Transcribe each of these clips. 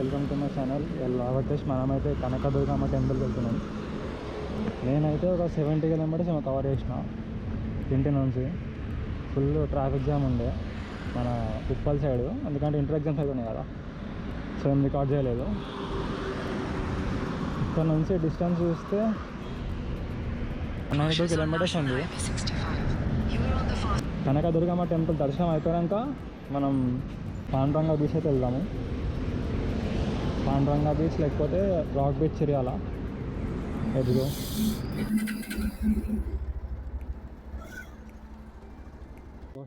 Welcome to my channel. ఇలా వచ్చేసి మనమైతే కనకదుర్గమ్మ టెంపుల్కి వెళ్తున్నాం. నేనైతే ఒక 70 కిలోమీటర్స్ ఏమో కవర్ చేసిన ఇంటి నుంచి. ఫుల్ ట్రాఫిక్ జామ్ ఉండే మన ఉప్పల్ సైడ్, ఎందుకంటే ఇంటర్ ఎగ్జామ్స్ అయితే ఉన్నాయి కదా, సో ఏం రికార్డ్ చేయలేదు. ఇక్కడ నుంచి డిస్టెన్స్ చూస్తే 92 కిలోమీటర్స్ ఉంది. కనకదుర్గమ్మ టెంపుల్ దర్శనం అయిపోయాక మనం పాండురంగ బీచ్ అయితే వెళ్దాము. పాండురంగ బీచ్ లేకపోతే రాక్ బీచ్ చిరియాల ఎదుగు.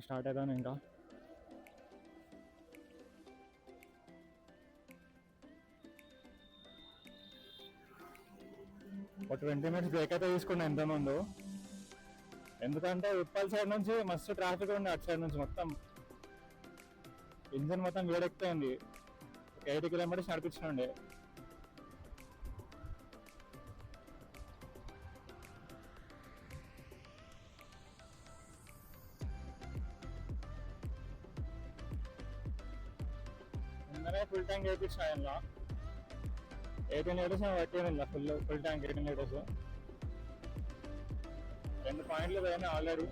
స్టార్ట్ అవుతాను ఇంకా. ఒక 20 మినిట్స్ బ్రేక్ అయితే తీసుకున్నా ఇంతకుముందు, ఎందుకంటే ఉప్పల్ సైడ్ నుంచి మస్తు ట్రాఫిక్ ఉంది. అటు సైడ్ నుంచి మొత్తం ఇంజన్ మొత్తం వేడెక్కుతుంది. 80 కిలోమీటర్స్ నడిపించండి. ముందరే ఫుల్ ట్యాంక్ వేయించిన ఇలా 18 లీటర్స్ పట్టింది. ఇలా ఫుల్ ట్యాంక్ 18 లీటర్స్. 2 పాయింట్లు పోయినా ఆల్రెడీ.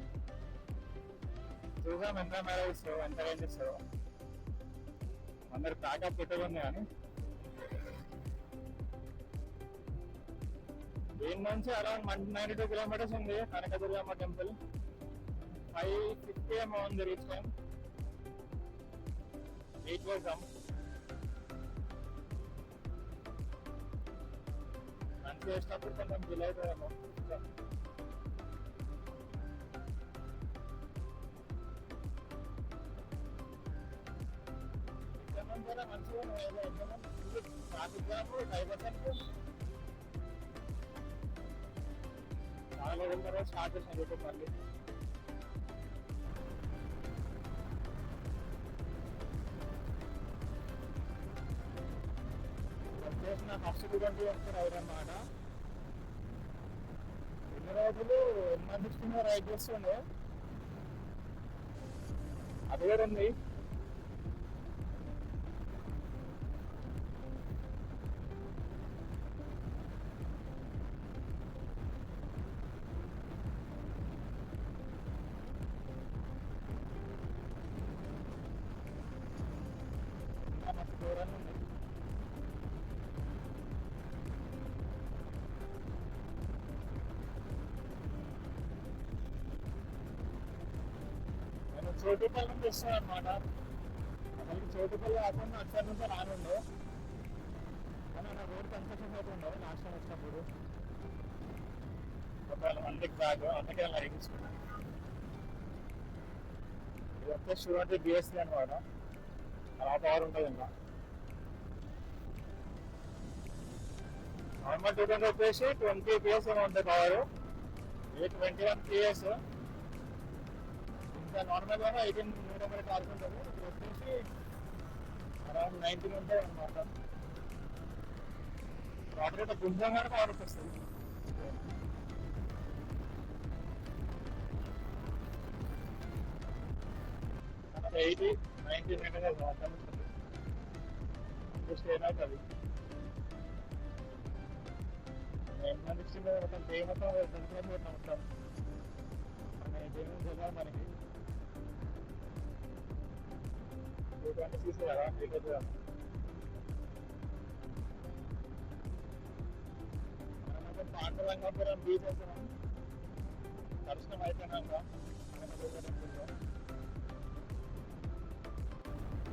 చూసాం ఎంత మ్యారేజ్ ఇస్తారో, ఎంత రేంజ్ ఇస్తారో. అందరు ప్యాకప్ పెట్టుకుంది. కానీ దీని నుంచి అరౌండ్ 192 కిలోమీటర్స్ ఉంది కనకదుర్గమ్మ టెంపుల్. 5:50 ఏమో ఉంది రీచ్ టైం. 8 వస్తాం. లంచ్ చేసినప్పుడు కొంచెం డిలే అవుతుందేమో. ట్రాఫిక్ జామ్ 5% చాలా రోజుల తర్వాత స్టార్ట్ చేసిన యూట్యూబ్ మళ్ళీ. వచ్చేసి నా ఫస్ట్ 220 వస్తారు అన్నమాట. ఎన్ని రోజులు M16 రైడ్ చేస్తుండే, అది కూడా ఉంది. దూరంగా ఉంది. నేను చోటుపల్లి నుంచి వస్తాను అనమాట. అసలు చోటుపల్లి కాకుండా అక్కడి నుంచి రానుండే, కానీ నా రోడ్ కన్స్ట్రక్షన్ అవుతుండే లాస్ట్ టైం వచ్చినప్పుడు. ఒకవేళ 1 వీక్ బ్యాక్, అందుకే అలా ఎగించుకున్నాను. ఇది వచ్చేసి స్టూడెంట్ బిఎస్సీ అనమాట. అలా పవర్ ఉంటుంది. ఇంకా నార్మల్ 220 వచ్చేసి 20 PS ఏమో ఉంటుంది పవర్. ఇది 21 PS. ఇంకా నార్మల్గా 18 కిలోమీటర్ కార్స్ ఉంటుంది. ఇది వచ్చేసి అరౌండ్ 19 ఉంటుంది అనమాట. వాటర్ కొంచెం కానీ పవర్ వచ్చేస్తుంది. 80-90 మీటర్ వాటర్ ఉంటుంది. జస్ట్ ఏమవుతుంది M16 మొత్తం డే మొత్తం మొత్తం మన జేమ్స్ కదా మనకి 220 cc కదా లీటర్. మనమైతే పాండురంగాపురం బీచ్ వస్తున్నాం. దర్శనం అయిపోయినాక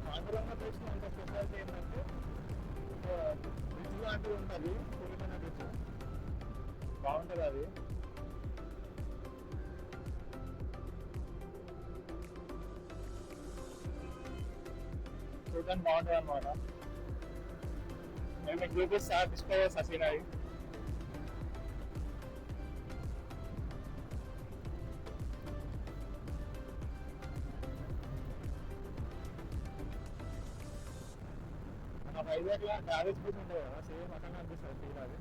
పాండురంగ బీచ్ అంత స్పెషాలిటీ ఏంటంటే బ్రిడ్జ్ లాంటివి ఉంటుంది. పులిమైన బ్రిడ్జ్ బాగుంటుంది. అది చూడడానికి బాగుంటుంది అనమాట. మేము మీకు చూపిస్తా డిస్ప్లే చేస్తా సీనరీ. మన వైజాగ్లో గ్యారేజ్ బీచ్ ఉంటుంది కదా, సేమ్ అట్లా అనిపిస్తుంది ఫీల్. అది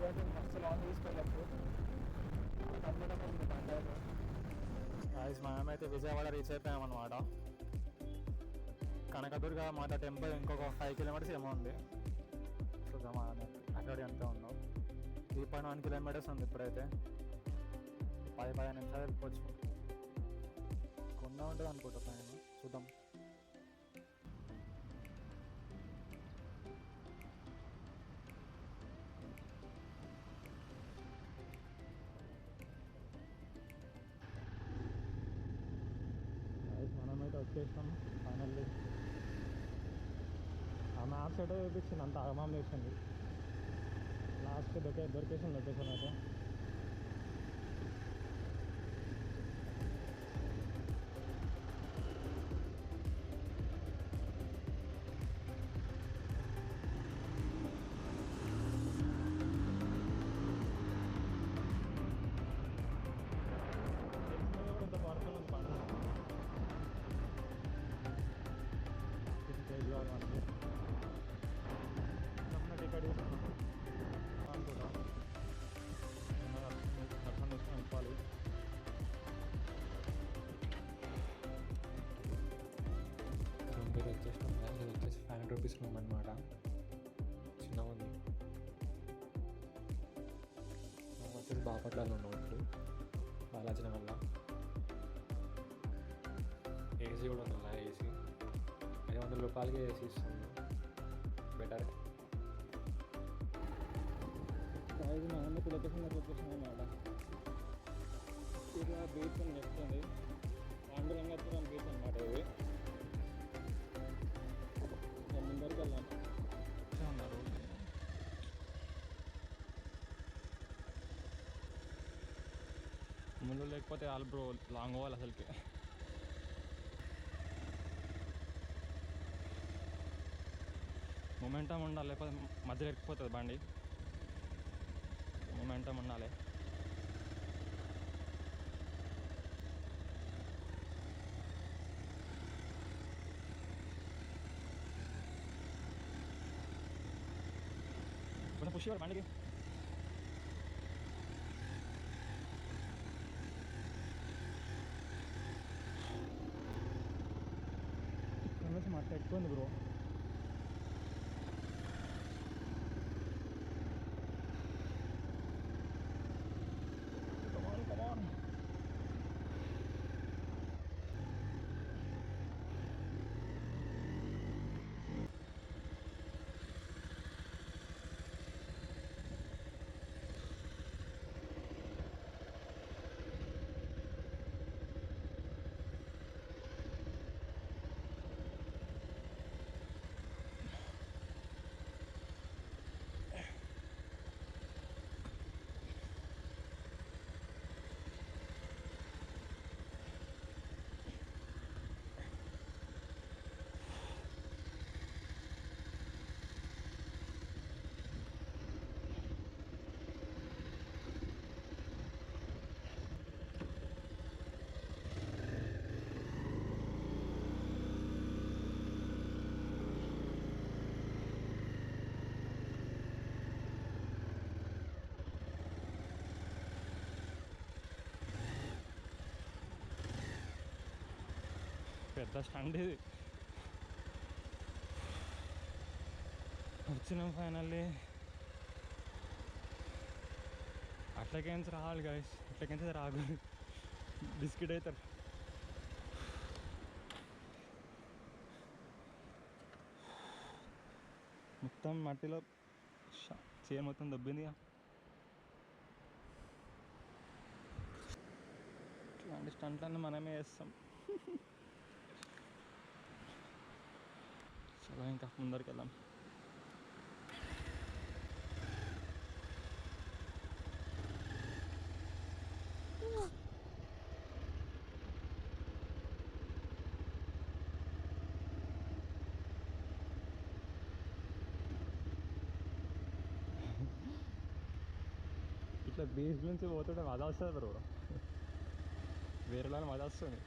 అయితే మస్తు లాంగ్ తీసుకెళ్ళచ్చు. మనమైతే విజయవాడ రీచ్ అయిపోయామన్నమాట. కనకదుర్గ మాత టెంపుల్ ఇంకొక 5 కిలోమీటర్స్ ఏమో ఉంది. సో అక్కడ అంతే ఉన్నాం. 3.1 కిలోమీటర్స్ ఉంది. ఇప్పుడైతే 10-15 నిమిషాలు వెళ్ళిపోవచ్చు. కొండ ఉంటుంది అనుకుంటా పైన, చూద్దాం. మనమైతే వచ్చేసాం ఫైనల్లీ. ఆ మ్యాప్స్ అయితే చూపించింది, అంత అగమాం చేసింది. లాస్ట్కి దొరికేసింది లొకేషన్ అయితే. వచ్చేసి 500 రూపీస్ రూమ్ అనమాట. చిన్నగా ఉంది. వచ్చేసి బాపట్లలో ఉన్నాం ఇప్పుడు, బాలాజీ నగర్లో. ఏసీ కూడా ఉంది, అలా ఏసీ 500 రూపాయలకి ఏసీ ఇస్తుంది. బెటర్. ఇది మా అన్నకు లొకేషన్ అన్నమాట. ఇలా బీచ్ అని చెప్తుంది, పాండురంగపురం బీచ్ అనమాట. ఇది ముందరికి వెళ్ళాం. ఉన్నారు ముందు, లేకపోతే వాళ్ళు బ్రో లాంగ్ పోవాలి అసలుకి. మొమెంటం ఉండాలి, లేకపోతే మధ్యలో ఎక్కిపోతుంది బండి. మొమెంటం ఉండాలి. కొంచెం పుష్ ఇవ్వాలి బండికి. కొంచెం అట్లా ఎక్కువ ఉంది బ్రో. పెద్ద స్టండ్ ఇది. వచ్చినాం ఫైనల్లీ. అట్లకేంచి రావాలి గాయస్, అట్లకేంచి రాగు, బిస్కెట్ అవుతారు. మొత్తం మట్టిలో చీర మొత్తం దబ్బింది. ఇట్లాంటి స్టంట్లన్నీ మనమే వేస్తాం. చలో ఇంకా ముందరికి వెళ్దాం. ఇట్లా బీచ్ నుంచి పోతుంటే మజా వస్తుంది బ్రో, వేరేలాగా మజా వస్తుంది.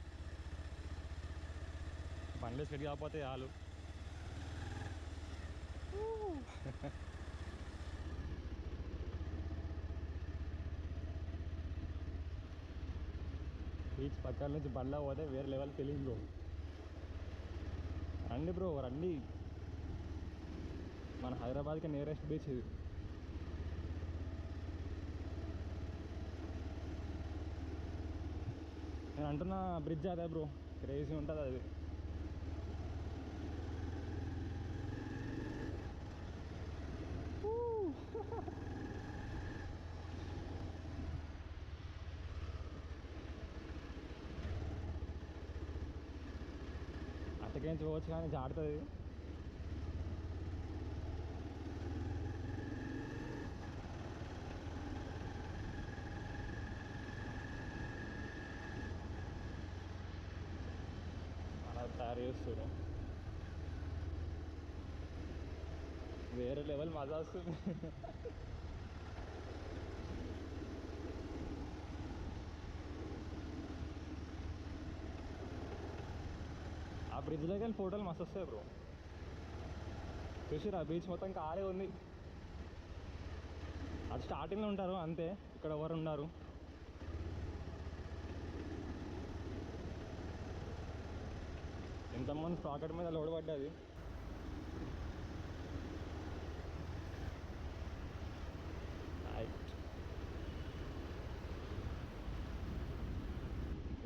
బండ్లు సెట్ కాకపోతే చాలు. బీచ్ పక్కన నుంచి బండ్లా పోతే వేరే లెవెల్ ఫీలింగ్ బ్రో. రండి బ్రో రండి, మన హైదరాబాద్కి నియరెస్ట్ బీచ్ ఇది. నేను అంటున్న బ్రిడ్జ్ అదే బ్రో, క్రేజీ ఉంటుంది అది. అట్టకేంచి పోవచ్చు కానీ జాడుతుంది. అలా తయారు చేస్తారు, వేరే లెవెల్ మజా వస్తుంది. ఆ బ్రిడ్జ్ దగ్గర ఫోటోలు మస్తు వస్తాయి బ్రో. చూసిరా బీచ్ మొత్తం ఖాళీ ఉంది. అది స్టార్టింగ్లో ఉంటారు అంతే, ఇక్కడ ఎవరు ఉన్నారు. ఎంతమంది పాకెట్ మీద లోడ్ పడ్డది.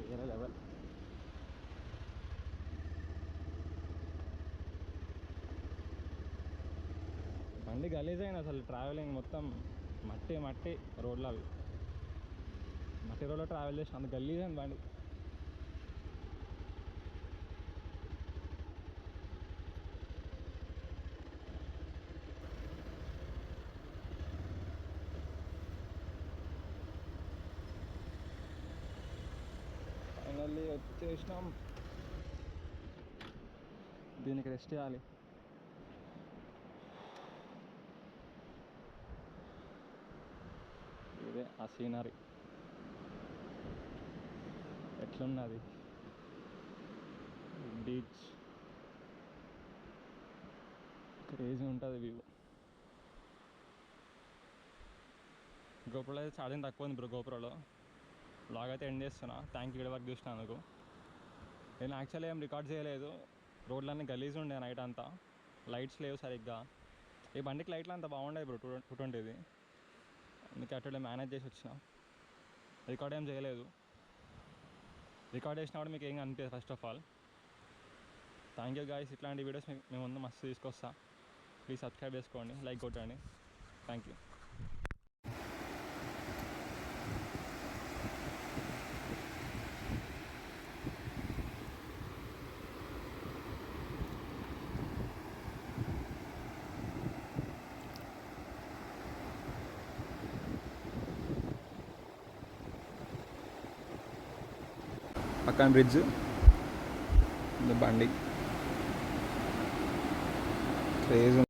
వేరే లెవెల్. బండి గలీజ్ అయిన అసలు, ట్రావెలింగ్ మొత్తం మట్టి మట్టి రోడ్లు, అవి మట్టి రోడ్లో ట్రావెల్ చేసిన అంత గలీజ్ అయింది బండి. ఫైనల్లీ వచ్చేసినాం. దీనికి రెస్ట్ చేయాలి. ఇదే ఆ సీనరీ ఎట్లున్నది బీచ్, క్రేజీ ఉంటుంది వ్యూ. గోప్రోలో అయితే ఛార్జింగ్ తక్కువ ఉంది బ్రో. గోప్రోలో బ్లాగ్ అయితే ఎండ్ చేస్తున్నా. థ్యాంక్ యూ ఇక్కడ వరకు చూసినందుకు. నేను యాక్చువల్లీ ఏం రికార్డ్ చేయలేదు, రోడ్లన్నీ గలీజ్ ఉండే నైట్ అంతా, లైట్స్ లేవు సరిగ్గా. ఈ బండికి లైట్లు అంత బాగుండేది బ్రో 220ది, అందుకే అట్లా మేనేజ్ చేసి వచ్చిన. రికార్డ్ ఏం చేయలేదు, రికార్డ్ చేసినా కూడా మీకు ఏం అనిపించదు first of all. Thank you guys, ఇట్లాంటి వీడియోస్ మేము ముందు మస్తు తీసుకొస్తా. ప్లీజ్ సబ్స్క్రైబ్ చేసుకోండి, లైక్ కొట్టండి. Thank you. పక్కన బ్రిడ్జ్, బండి క్రేజ్.